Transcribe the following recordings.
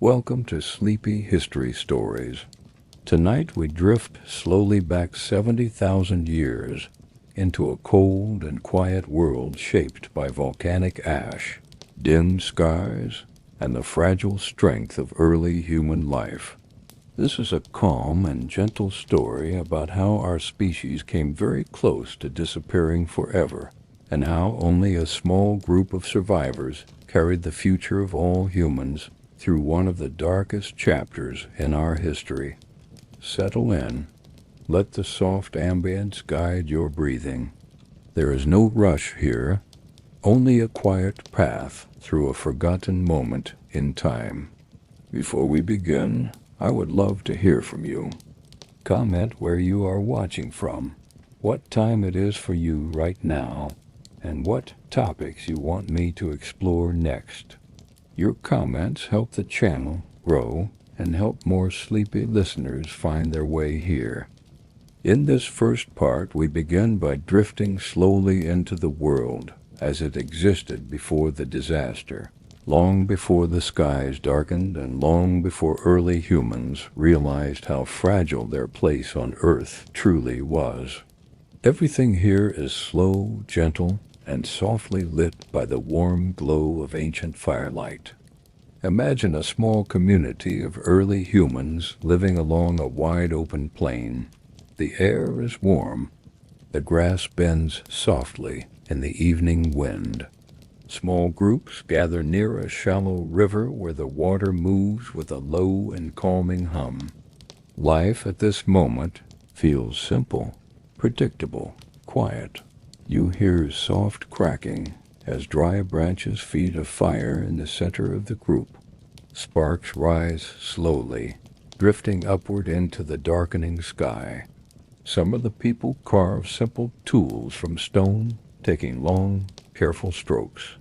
Welcome to Sleepy History Stories. Tonight we drift slowly back 70,000 years into a cold and quiet world shaped by volcanic ash, dim skies, and the fragile strength of early human life. This is a calm and gentle story about how our species came very close to disappearing forever, and how only a small group of survivors carried the future of all humans through one of the darkest chapters in our history. Settle in. Let the soft ambience guide your breathing. There is no rush here, only a quiet path through a forgotten moment in time. Before we begin, I would love to hear from you. Comment where you are watching from, what time it is for you right now, and what topics you want me to explore next. Your comments help the channel grow and help more sleepy listeners find their way here. In this first part, we begin by drifting slowly into the world as it existed before the disaster, long before the skies darkened and long before early humans realized how fragile their place on Earth truly was. Everything here is slow, gentle, and softly lit by the warm glow of ancient firelight. Imagine a small community of early humans living along a wide open plain. The air is warm. The grass bends softly in the evening wind. Small groups gather near a shallow river where the water moves with a low and calming hum. Life at this moment feels simple, predictable, quiet. You hear soft cracking as dry branches feed a fire in the center of the group. Sparks rise slowly, drifting upward into the darkening sky. Some of the people carve simple tools from stone, taking long, careful strokes.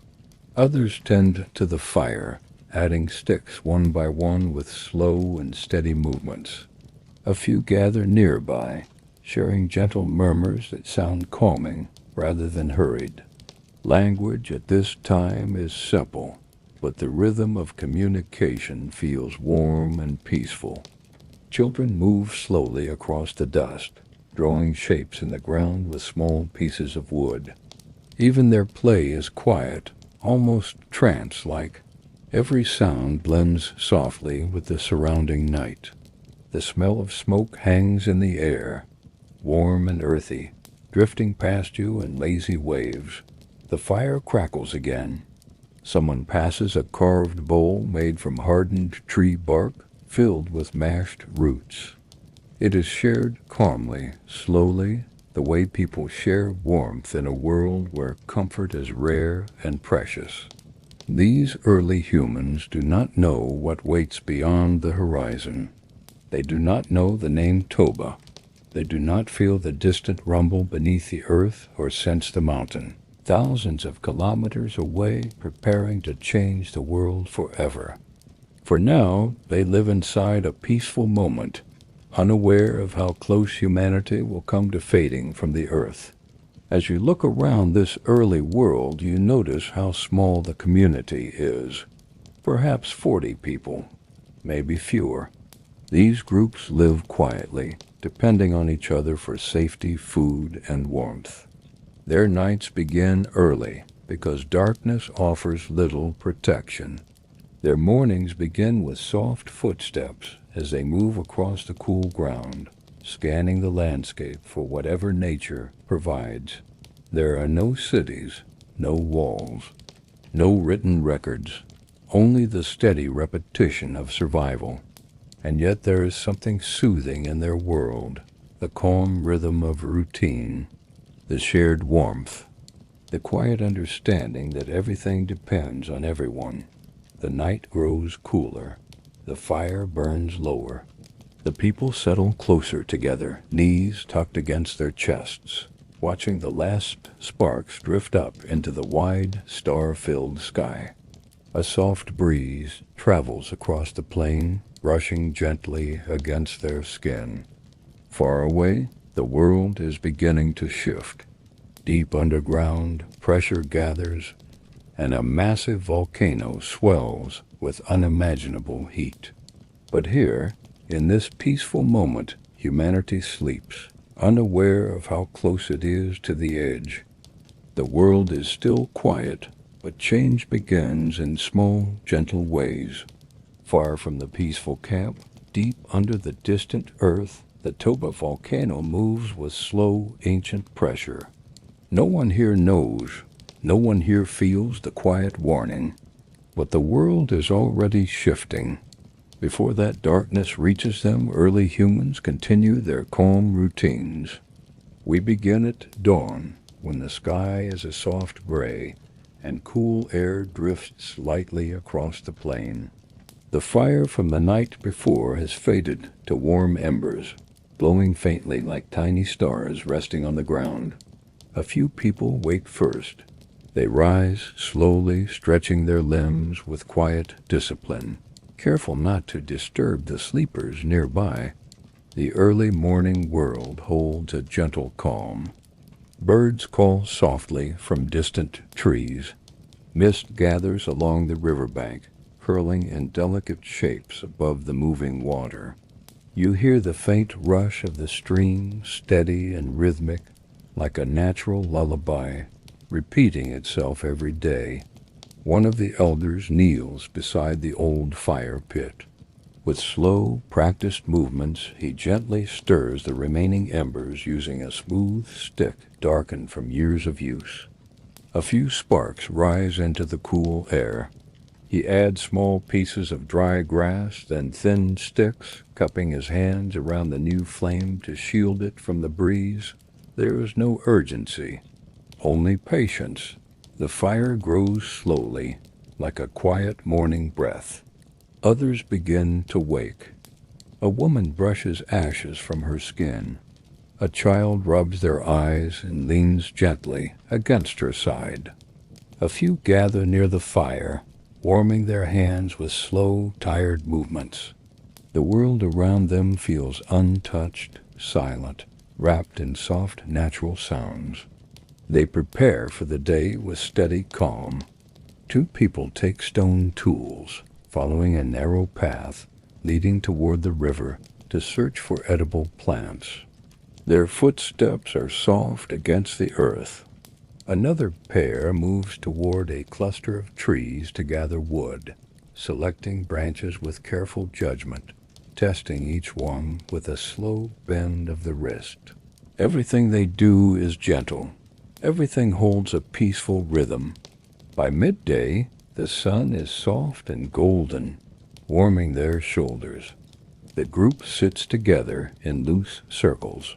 Others tend to the fire, adding sticks one by one with slow and steady movements. A few gather nearby, sharing gentle murmurs that sound calming rather than hurried. Language at this time is simple, but the rhythm of communication feels warm and peaceful. Children move slowly across the dust, drawing shapes in the ground with small pieces of wood. Even their play is quiet, almost trance-like. Every sound blends softly with the surrounding night. The smell of smoke hangs in the air, warm and earthy, drifting past you in lazy waves. The fire crackles again. Someone passes a carved bowl made from hardened tree bark filled with mashed roots. It is shared calmly, slowly, the way people share warmth in a world where comfort is rare and precious. These early humans do not know what waits beyond the horizon. They do not know the name Toba. They do not feel the distant rumble beneath the earth or sense the mountain, thousands of kilometers away, preparing to change the world forever. For now, they live inside a peaceful moment, unaware of how close humanity will come to fading from the earth. As you look around this early world, you notice how small the community is. Perhaps 40 people, maybe fewer. These groups live quietly, depending on each other for safety, food, and warmth. Their nights begin early because darkness offers little protection. Their mornings begin with soft footsteps as they move across the cool ground, scanning the landscape for whatever nature provides. There are no cities, no walls, no written records, only the steady repetition of survival. And yet there is something soothing in their world, the calm rhythm of routine, the shared warmth, the quiet understanding that everything depends on everyone. The night grows cooler, the fire burns lower. The people settle closer together, knees tucked against their chests, watching the last sparks drift up into the wide, star-filled sky. A soft breeze travels across the plain, brushing gently against their skin. Far away, the world is beginning to shift. Deep underground, pressure gathers, and a massive volcano swells with unimaginable heat. But here, in this peaceful moment, humanity sleeps, unaware of how close it is to the edge. The world is still quiet, but change begins in small, gentle ways. Far from the peaceful camp, deep under the distant earth, the Toba volcano moves with slow, ancient pressure. No one here knows, no one here feels the quiet warning, but the world is already shifting. Before that darkness reaches them, early humans continue their calm routines. We begin at dawn, when the sky is a soft gray, and cool air drifts lightly across the plain. The fire from the night before has faded to warm embers, glowing faintly like tiny stars resting on the ground. A few people wake first. They rise slowly, stretching their limbs with quiet discipline, careful not to disturb the sleepers nearby. The early morning world holds a gentle calm. Birds call softly from distant trees. Mist gathers along the riverbank, curling in delicate shapes above the moving water. You hear the faint rush of the stream, steady and rhythmic, like a natural lullaby, repeating itself every day. One of the elders kneels beside the old fire pit. With slow, practiced movements, he gently stirs the remaining embers using a smooth stick darkened from years of use. A few sparks rise into the cool air. He adds small pieces of dry grass, then thin sticks, cupping his hands around the new flame to shield it from the breeze. There is no urgency, only patience. The fire grows slowly, like a quiet morning breath. Others begin to wake. A woman brushes ashes from her skin. A child rubs their eyes and leans gently against her side. A few gather near the fire, warming their hands with slow, tired movements. The world around them feels untouched, silent, wrapped in soft, natural sounds. They prepare for the day with steady calm. Two people take stone tools, following a narrow path leading toward the river to search for edible plants. Their footsteps are soft against the earth. Another pair moves toward a cluster of trees to gather wood, selecting branches with careful judgment, testing each one with a slow bend of the wrist. Everything they do is gentle. Everything holds a peaceful rhythm. By midday, the sun is soft and golden, warming their shoulders. The group sits together in loose circles.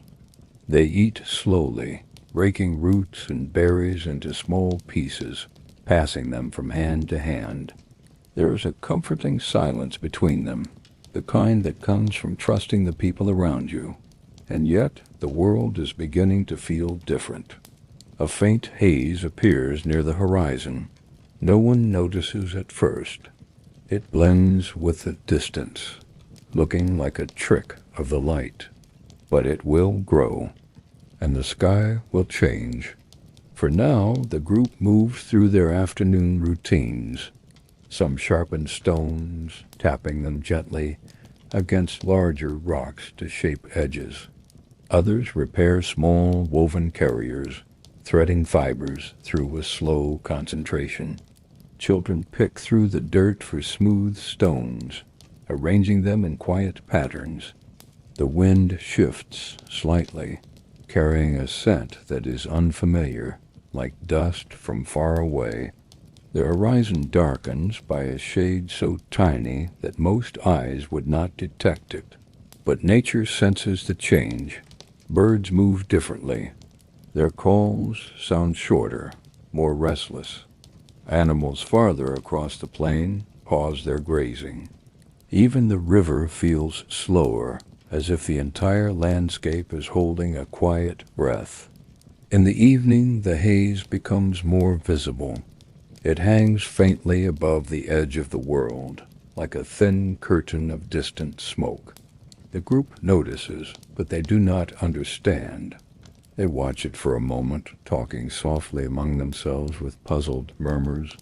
They eat slowly, breaking roots and berries into small pieces, passing them from hand to hand. There is a comforting silence between them, the kind that comes from trusting the people around you. And yet, the world is beginning to feel different. A faint haze appears near the horizon. No one notices at first. It blends with the distance, looking like a trick of the light. But it will grow, and the sky will change. For now, the group moves through their afternoon routines. Some sharpen stones, tapping them gently against larger rocks to shape edges. Others repair small woven carriers, threading fibers through with slow concentration. Children pick through the dirt for smooth stones, arranging them in quiet patterns. The wind shifts slightly, carrying a scent that is unfamiliar, like dust from far away. The horizon darkens by a shade so tiny that most eyes would not detect it. But nature senses the change. Birds move differently. Their calls sound shorter, more restless. Animals farther across the plain pause their grazing. Even the river feels slower, as if the entire landscape is holding a quiet breath. In the evening, the haze becomes more visible. It hangs faintly above the edge of the world, like a thin curtain of distant smoke. The group notices, but they do not understand. They watch it for a moment, talking softly among themselves with puzzled murmurs.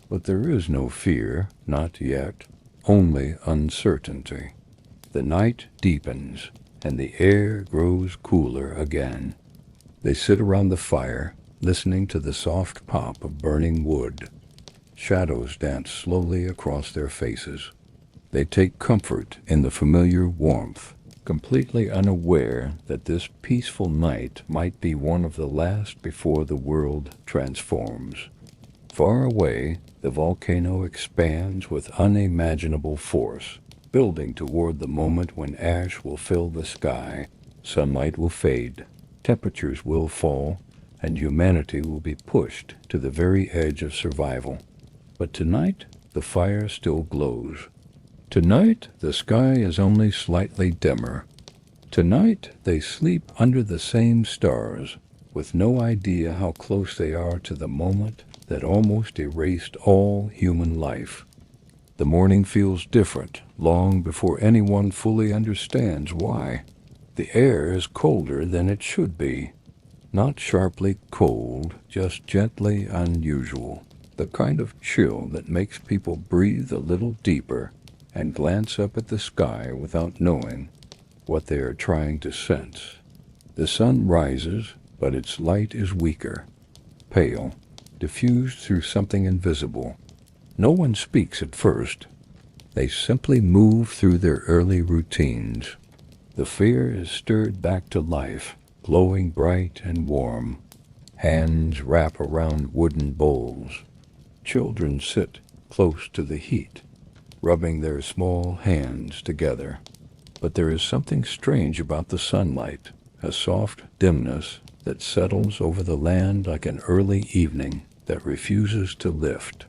But there is no fear, not yet, only uncertainty. The night deepens, and the air grows cooler again. They sit around the fire, listening to the soft pop of burning wood. Shadows dance slowly across their faces. They take comfort in the familiar warmth, completely unaware that this peaceful night might be one of the last before the world transforms. Far away, the volcano expands with unimaginable force, building toward the moment when ash will fill the sky, sunlight will fade, temperatures will fall, and humanity will be pushed to the very edge of survival. But tonight, the fire still glows. Tonight, the sky is only slightly dimmer. Tonight, they sleep under the same stars, with no idea how close they are to the moment that almost erased all human life. The morning feels different long before anyone fully understands why. The air is colder than it should be. Not sharply cold, just gently unusual. The kind of chill that makes people breathe a little deeper and glance up at the sky without knowing what they are trying to sense. The sun rises, but its light is weaker, pale, diffused through something invisible. No one speaks at first. They simply move through their early routines. The fear is stirred back to life, glowing bright and warm. Hands wrap around wooden bowls. Children sit close to the heat, rubbing their small hands together. But there is something strange about the sunlight, a soft dimness that settles over the land like an early evening that refuses to lift.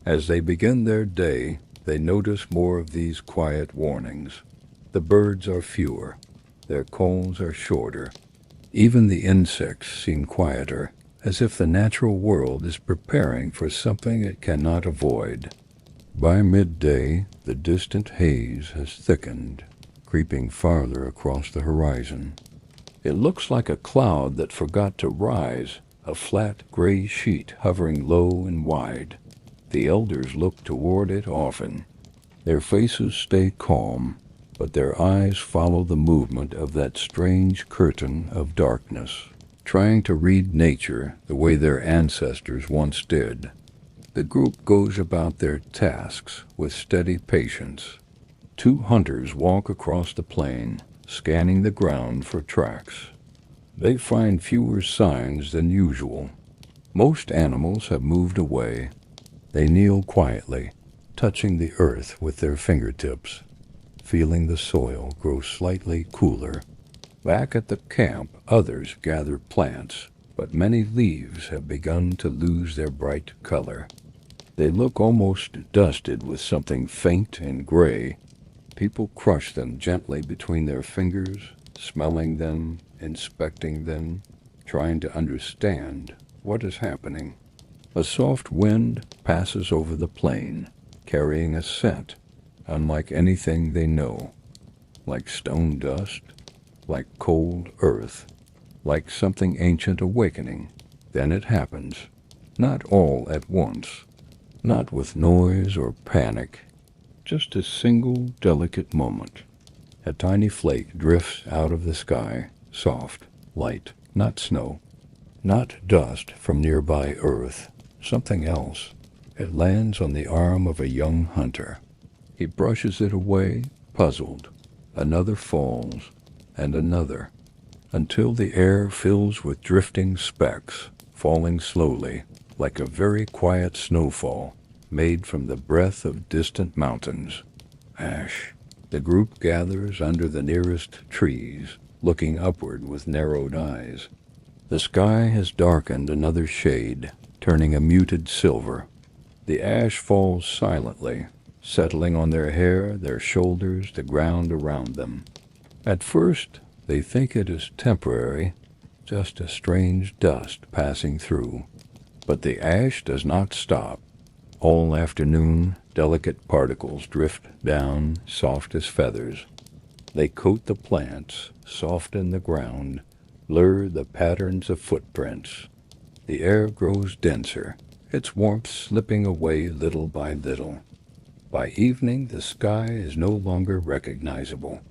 As they begin their day, they notice more of these quiet warnings. The birds are fewer, their calls are shorter. Even the insects seem quieter, as if the natural world is preparing for something it cannot avoid. By midday, the distant haze has thickened, creeping farther across the horizon. It looks like a cloud that forgot to rise, a flat gray sheet hovering low and wide. The elders look toward it often. Their faces stay calm, but their eyes follow the movement of that strange curtain of darkness, trying to read nature the way their ancestors once did. The group goes about their tasks with steady patience. 2 hunters walk across the plain, scanning the ground for tracks. They find fewer signs than usual. Most animals have moved away. They kneel quietly, touching the earth with their fingertips, feeling the soil grow slightly cooler. Back at the camp, others gather plants, but many leaves have begun to lose their bright color. They look almost dusted with something faint and gray. People crush them gently between their fingers, smelling them, inspecting them, trying to understand what is happening. A soft wind passes over the plain, carrying a scent unlike anything they know, like stone dust, like cold earth, like something ancient awakening. Then it happens, not all at once, not with noise or panic, just a single delicate moment. A tiny flake drifts out of the sky, soft, light, not snow, not dust from nearby earth, something else. It lands on the arm of a young hunter. He brushes it away, puzzled. Another falls, and another, until the air fills with drifting specks, falling slowly, like a very quiet snowfall, made from the breath of distant mountains. Ash. The group gathers under the nearest trees, looking upward with narrowed eyes. The sky has darkened another shade, turning a muted silver. The ash falls silently, settling on their hair, their shoulders, the ground around them. At first, they think it is temporary, just a strange dust passing through. But the ash does not stop. All afternoon, delicate particles drift down, soft as feathers. They coat the plants, soften the ground, blur the patterns of footprints. The air grows denser, its warmth slipping away little by little. By evening, the sky is no longer recognizable.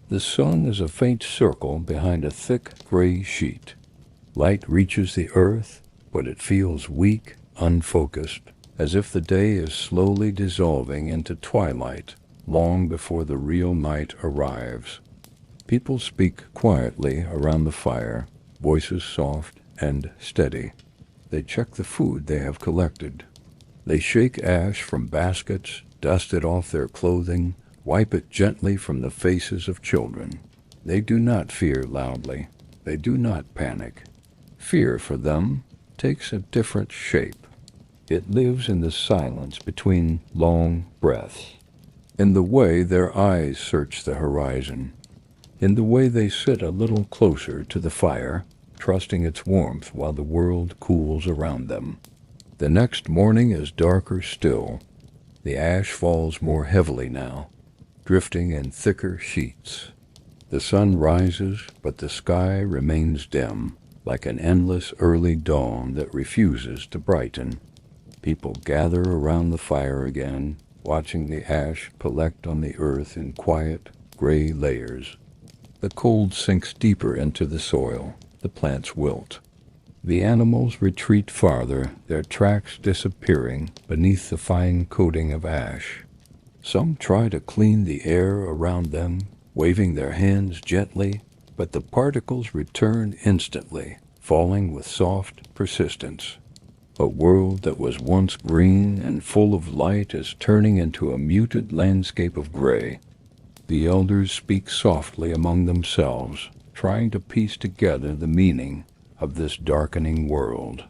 The sun is a faint circle behind a thick gray sheet. Light reaches the earth, but it feels weak, unfocused, as if the day is slowly dissolving into twilight long before the real night arrives. People speak quietly around the fire, voices soft and steady. They check the food they have collected. They shake ash from baskets, dust it off their clothing, wipe it gently from the faces of children. They do not fear loudly. They do not panic. Fear for them takes a different shape. It lives in the silence between long breaths, in the way their eyes search the horizon, in the way they sit a little closer to the fire, trusting its warmth while the world cools around them. The next morning is darker still. The ash falls more heavily now, drifting in thicker sheets. The sun rises, but the sky remains dim, like an endless early dawn that refuses to brighten. People gather around the fire again, watching the ash collect on the earth in quiet, gray layers. The cold sinks deeper into the soil. The plants wilt. The animals retreat farther, their tracks disappearing beneath the fine coating of ash. Some try to clean the air around them, waving their hands gently, but the particles return instantly, falling with soft persistence. A world that was once green and full of light is turning into a muted landscape of gray. The elders speak softly among themselves, trying to piece together the meaning of this darkening world.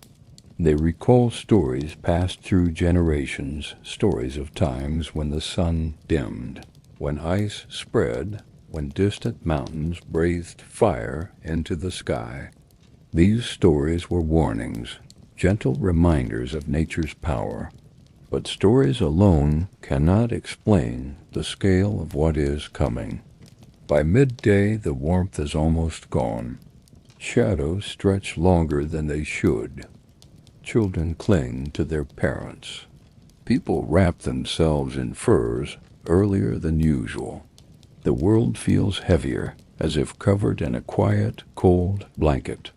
They recall stories passed through generations, stories of times when the sun dimmed, when ice spread, when distant mountains breathed fire into the sky. These stories were warnings, gentle reminders of nature's power. But stories alone cannot explain the scale of what is coming. By midday, the warmth is almost gone. Shadows stretch longer than they should. Children cling to their parents. People wrap themselves in furs earlier than usual. The world feels heavier, as if covered in a quiet, cold blanket.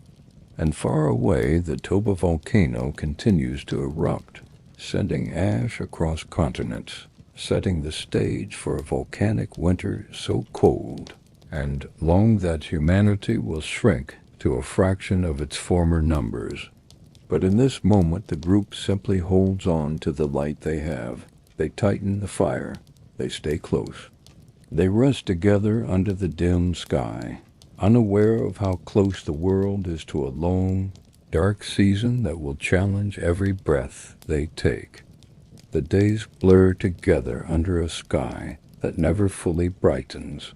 And far away, the Toba volcano continues to erupt, sending ash across continents, setting the stage for a volcanic winter so cold and long that humanity will shrink to a fraction of its former numbers. But in this moment, the group simply holds on to the light they have. They tighten the fire. They stay close. They rest together under the dim sky, unaware of how close the world is to a long, dark season that will challenge every breath they take. The days blur together under a sky that never fully brightens.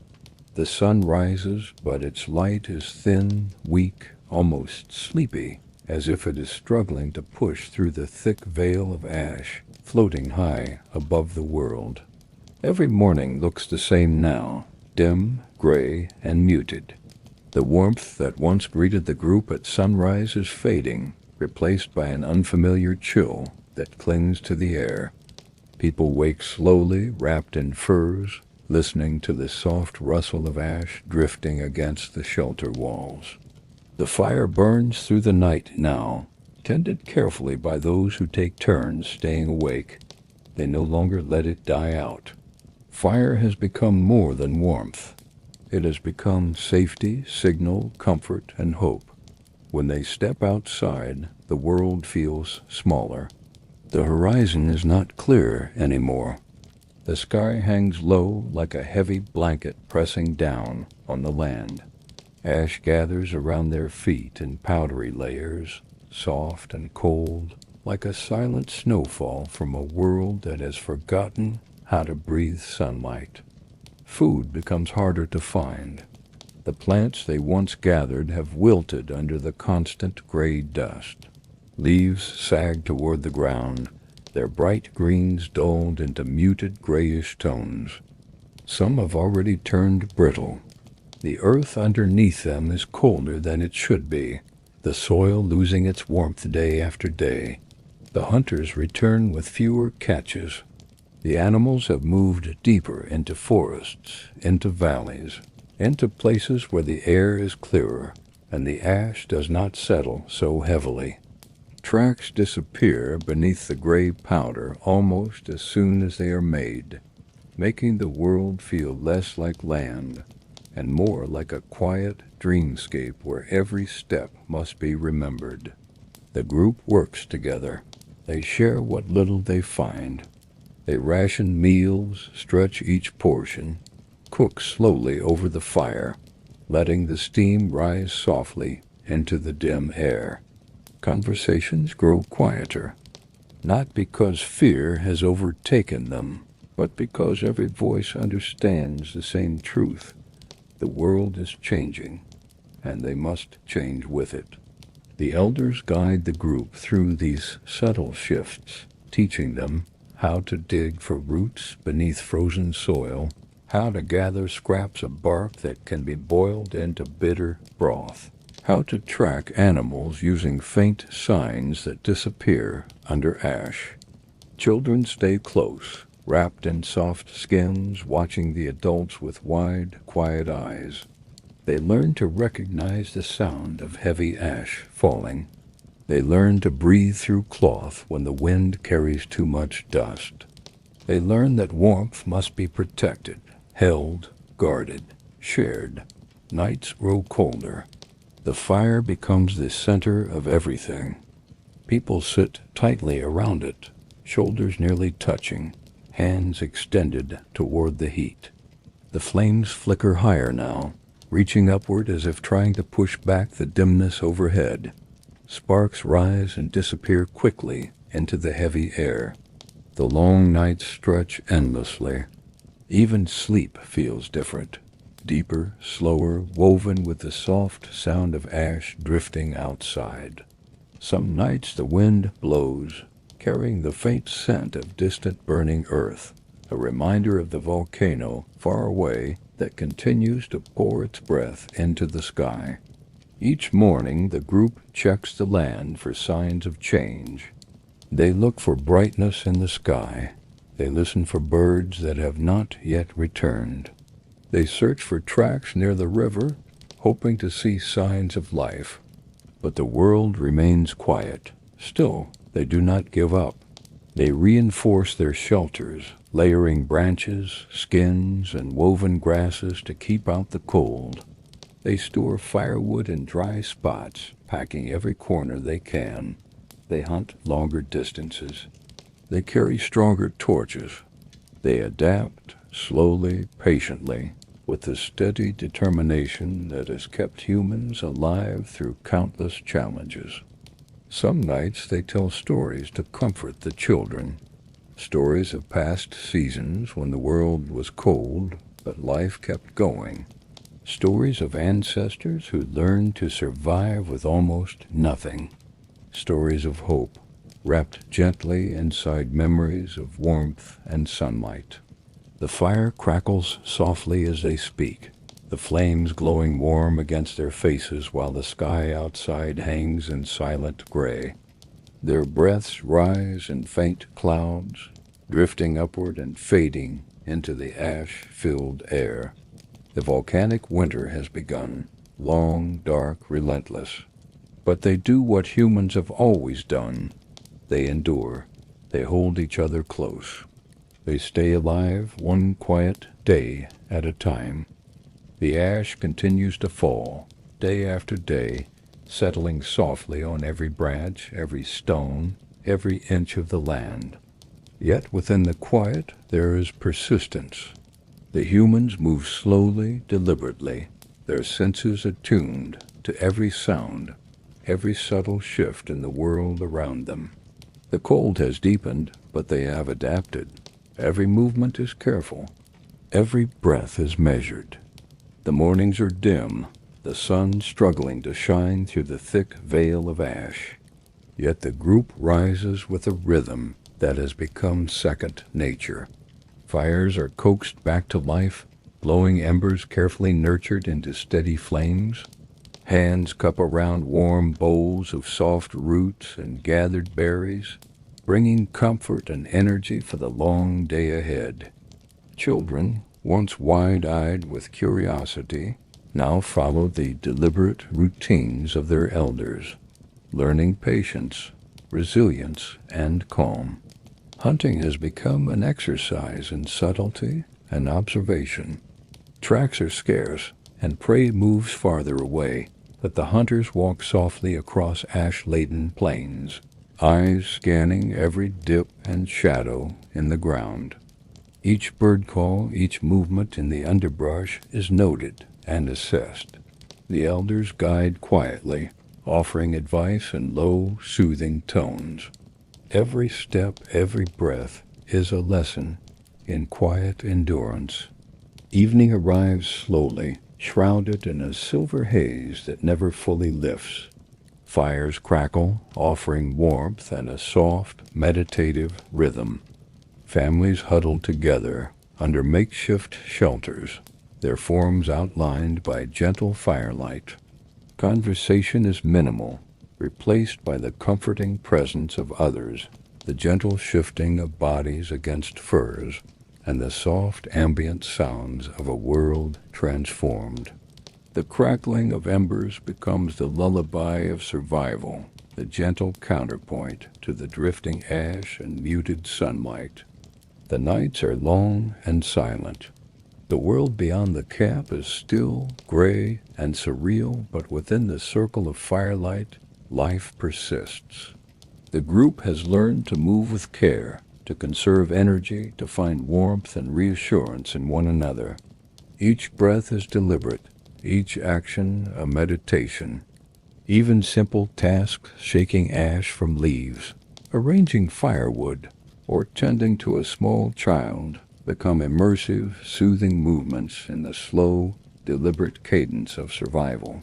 The sun rises, but its light is thin, weak, almost sleepy, as if it is struggling to push through the thick veil of ash floating high above the world. Every morning looks the same now, dim, gray, and muted. The warmth that once greeted the group at sunrise is fading, replaced by an unfamiliar chill that clings to the air. People wake slowly, wrapped in furs, listening to the soft rustle of ash drifting against the shelter walls. The fire burns through the night now, tended carefully by those who take turns staying awake. They no longer let it die out. Fire has become more than warmth. It has become safety, signal, comfort, and hope. When they step outside, the world feels smaller. The horizon is not clear anymore. The sky hangs low like a heavy blanket pressing down on the land. Ash gathers around their feet in powdery layers, soft and cold, like a silent snowfall from a world that has forgotten how to breathe sunlight. Food becomes harder to find. The plants they once gathered have wilted under the constant gray dust. Leaves sag toward the ground, their bright greens dulled into muted grayish tones. Some have already turned brittle. The earth underneath them is colder than it should be, the soil losing its warmth day after day. The hunters return with fewer catches. The animals have moved deeper into forests, into valleys, into places where the air is clearer and the ash does not settle so heavily. Tracks disappear beneath the gray powder almost as soon as they are made, making the world feel less like land and more like a quiet dreamscape where every step must be remembered. The group works together. They share what little they find. They ration meals, stretch each portion, cook slowly over the fire, letting the steam rise softly into the dim air. Conversations grow quieter, not because fear has overtaken them, but because every voice understands the same truth. The world is changing, and they must change with it. The elders guide the group through these subtle shifts, teaching them how to dig for roots beneath frozen soil, how to gather scraps of bark that can be boiled into bitter broth, how to track animals using faint signs that disappear under ash. Children stay close, wrapped in soft skins, watching the adults with wide, quiet eyes. They learn to recognize the sound of heavy ash falling. They learn to breathe through cloth when the wind carries too much dust. They learn that warmth must be protected, held, guarded, shared. Nights grow colder. The fire becomes the center of everything. People sit tightly around it, shoulders nearly touching, hands extended toward the heat. The flames flicker higher now, reaching upward as if trying to push back the dimness overhead. Sparks rise and disappear quickly into the heavy air. The long nights stretch endlessly. Even sleep feels different, deeper, slower, woven with the soft sound of ash drifting outside. Some nights the wind blows, carrying the faint scent of distant burning earth, a reminder of the volcano far away that continues to pour its breath into the sky. Each morning the group checks the land for signs of change. They look for brightness in the sky. They listen for birds that have not yet returned. They search for tracks near the river, hoping to see signs of life. But the world remains quiet. Still, they do not give up. They reinforce their shelters, layering branches, skins, and woven grasses to keep out the cold. They store firewood in dry spots, packing every corner they can. They hunt longer distances. They carry stronger torches. They adapt, slowly, patiently, with the steady determination that has kept humans alive through countless challenges. Some nights they tell stories to comfort the children, stories of past seasons when the world was cold but life kept going, stories of ancestors who learned to survive with almost nothing, stories of hope wrapped gently inside memories of warmth and sunlight. The fire crackles softly as they speak, the flames glowing warm against their faces while the sky outside hangs in silent gray. Their breaths rise in faint clouds, drifting upward and fading into the ash-filled air. The volcanic winter has begun, long, dark, relentless. But they do what humans have always done. They endure. They hold each other close. They stay alive one quiet day at a time. The ash continues to fall, day after day, settling softly on every branch, every stone, every inch of the land. Yet within the quiet there is persistence. The humans move slowly, deliberately, their senses attuned to every sound, every subtle shift in the world around them. The cold has deepened, but they have adapted. Every movement is careful. Every breath is measured. The mornings are dim, the sun struggling to shine through the thick veil of ash. Yet the group rises with a rhythm that has become second nature. Fires are coaxed back to life, glowing embers carefully nurtured into steady flames. Hands cup around warm bowls of soft roots and gathered berries. bringing comfort and energy for the long day ahead. Children, once wide-eyed with curiosity, now follow the deliberate routines of their elders, learning patience, resilience, and calm. Hunting has become an exercise in subtlety and observation. Tracks are scarce, and prey moves farther away, but the hunters walk softly across ash-laden plains, eyes scanning every dip and shadow in the ground. Each bird call, each movement in the underbrush is noted and assessed. The elders guide quietly, offering advice in low, soothing tones. Every step, every breath is a lesson in quiet endurance. Evening arrives slowly, shrouded in a silver haze that never fully lifts. Fires crackle, offering warmth and a soft, meditative rhythm. Families huddle together under makeshift shelters, their forms outlined by gentle firelight. Conversation is minimal, replaced by the comforting presence of others, the gentle shifting of bodies against furs, and the soft ambient sounds of a world transformed. The crackling of embers becomes the lullaby of survival, the gentle counterpoint to the drifting ash and muted sunlight. The nights are long and silent. The world beyond the camp is still, gray, and surreal, but within the circle of firelight, life persists. The group has learned to move with care, to conserve energy, to find warmth and reassurance in one another. Each breath is deliberate, each action a meditation. Even simple tasks, shaking ash from leaves, arranging firewood, or tending to a small child, become immersive, soothing movements in the slow, deliberate cadence of survival.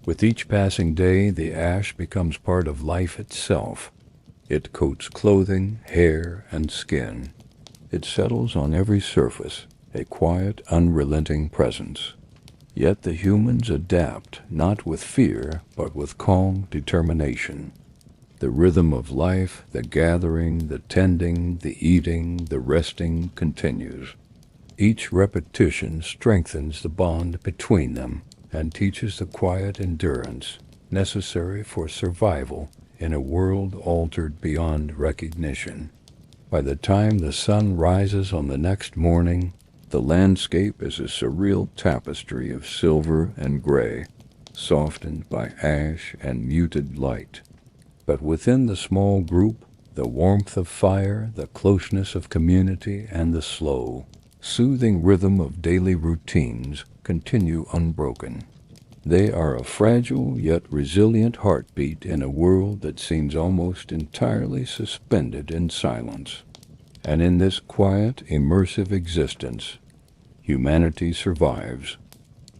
With each passing day, the ash becomes part of life itself. It coats clothing, hair, and skin. It settles on every surface, a quiet, unrelenting presence. Yet the humans adapt, not with fear, but with calm determination. The rhythm of life, the gathering, the tending, the eating, the resting continues. Each repetition strengthens the bond between them and teaches the quiet endurance necessary for survival in a world altered beyond recognition. By the time the sun rises on the next morning, the landscape is a surreal tapestry of silver and gray, softened by ash and muted light. But within the small group, the warmth of fire, the closeness of community, and the slow, soothing rhythm of daily routines continue unbroken. They are a fragile yet resilient heartbeat in a world that seems almost entirely suspended in silence. And in this quiet, immersive existence, humanity survives.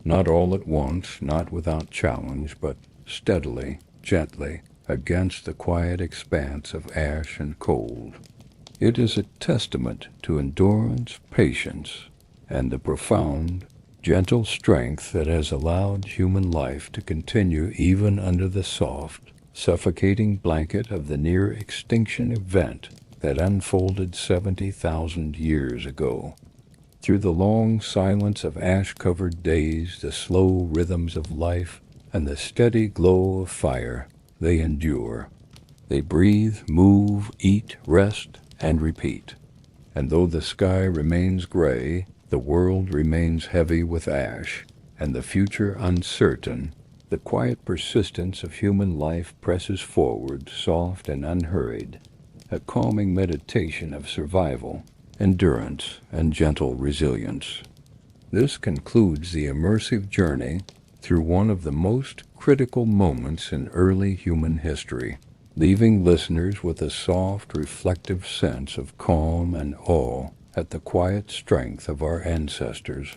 Not all at once, not without challenge, but steadily, gently, against the quiet expanse of ash and cold. It is a testament to endurance, patience, and the profound, gentle strength that has allowed human life to continue even under the soft, suffocating blanket of the near-extinction event that unfolded 70,000 years ago. Through the long silence of ash-covered days, the slow rhythms of life, and the steady glow of fire, they endure. They breathe, move, eat, rest, and repeat. And though the sky remains gray, the world remains heavy with ash, and the future uncertain, the quiet persistence of human life presses forward, soft and unhurried, a calming meditation of survival, endurance, and gentle resilience. This concludes the immersive journey through one of the most critical moments in early human history, leaving listeners with a soft, reflective sense of calm and awe at the quiet strength of our ancestors.